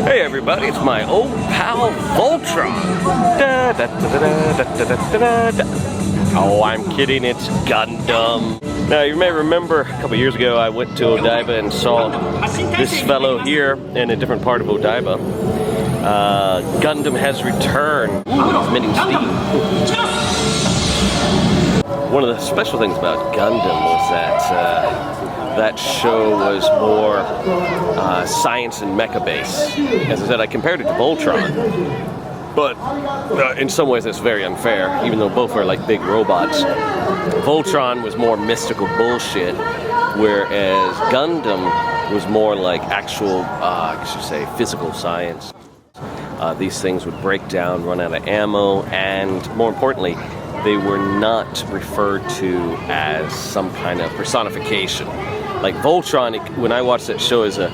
Hey everybody, it's my old pal Voltron. Da, da, da, da, da, da, da, da. Oh, I'm kidding, it's Gundam. Now you may remember a couple years ago I went to Odaiba and saw this fellow here in a different part of Odaiba. Gundam has returned. Ooh, it's emitting steam. One of the special things about Gundam was that that show was more science and mecha based. As I said, I compared it to Voltron, but in some ways it's very unfair, even though both are like big robots. Voltron was more mystical bullshit, whereas Gundam was more like actual, I should say, physical science. These things would break down, run out of ammo, and more importantly, they were not referred to as some kind of personification. Like Voltron, when I watched that show as a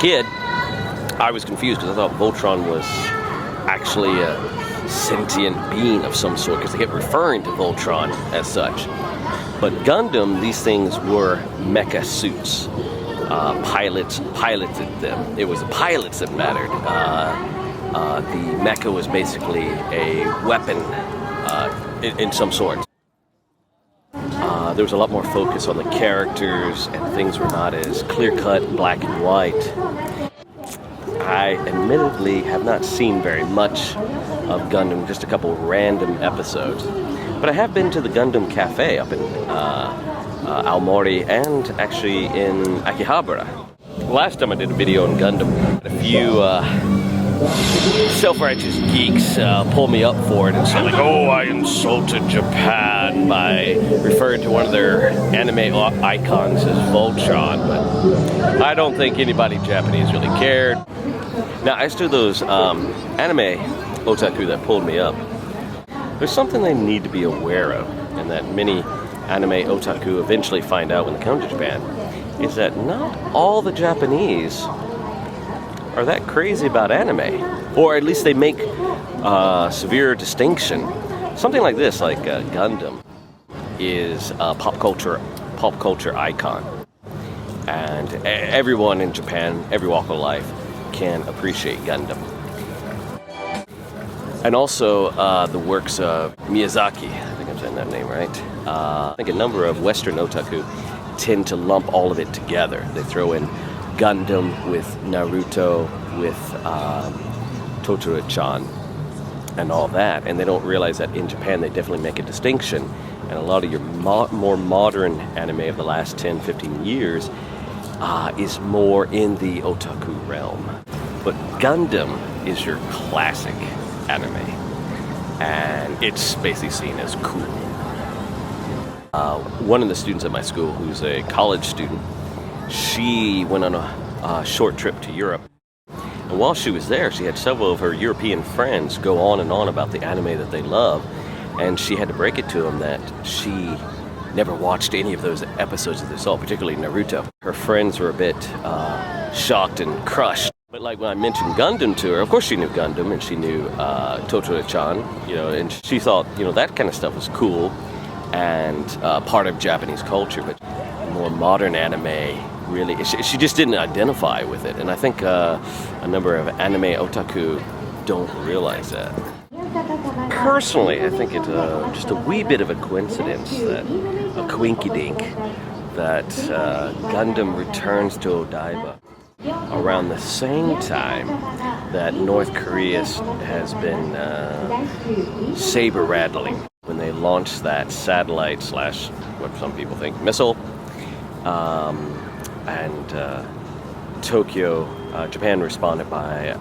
kid, I was confused because I thought Voltron was actually a sentient being of some sort because they kept referring to Voltron as such. But Gundam, these things were mecha suits. Pilots piloted them. It was the pilots that mattered. The mecha was basically a weapon in some sort. There was a lot more focus on the characters, and things were not as clear-cut, black and white. I admittedly have not seen very much of Gundam, just a couple random episodes. But I have been to the Gundam Cafe up in Aomori and actually in Akihabara. Last time I did a video on Gundam, a few self-righteous geeks pull me up for it and say like, oh, I insulted Japan by referring to one of their anime icons as Voltron, but I don't think anybody Japanese really cared. Now, as to those anime otaku that pulled me up, there's something they need to be aware of, and that many anime otaku eventually find out when they come to Japan, is that not all the Japanese are that crazy about anime, or at least they make severe distinction. Something like this, like Gundam, is a pop culture icon, and everyone in Japan, every walk of life, can appreciate Gundam. And also the works of Miyazaki. I think I'm saying that name right. I think a number of Western otaku tend to lump all of it together. They throw in Gundam with Naruto, with Totoro-chan, and all that, and they don't realize that in Japan they definitely make a distinction, and a lot of your more modern anime of the last 10-15 years is more in the otaku realm. But Gundam is your classic anime, and it's basically seen as cool. One of the students at my school, who's a college student, she went on a short trip to Europe. And while she was there, she had several of her European friends go on and on about the anime that they love. And she had to break it to them that she never watched any of those episodes that they saw, particularly Naruto. Her friends were a bit shocked and crushed. But like when I mentioned Gundam to her, of course she knew Gundam and she knew Totoro-chan, and she thought, that kind of stuff was cool and part of Japanese culture. But more modern anime, really, she just didn't identify with it, and I think a number of anime otaku don't realize that. Personally, I think it's just a wee bit of a coincidence, that a quinky-dink, that Gundam returns to Odaiba around the same time that North Korea has been saber-rattling when they launched that satellite / what some people think missile. And Tokyo, Japan responded by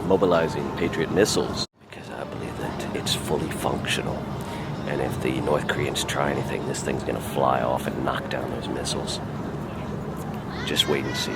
mobilizing Patriot missiles, because I believe that it's fully functional. And if the North Koreans try anything, this thing's gonna fly off and knock down those missiles. Just wait and see.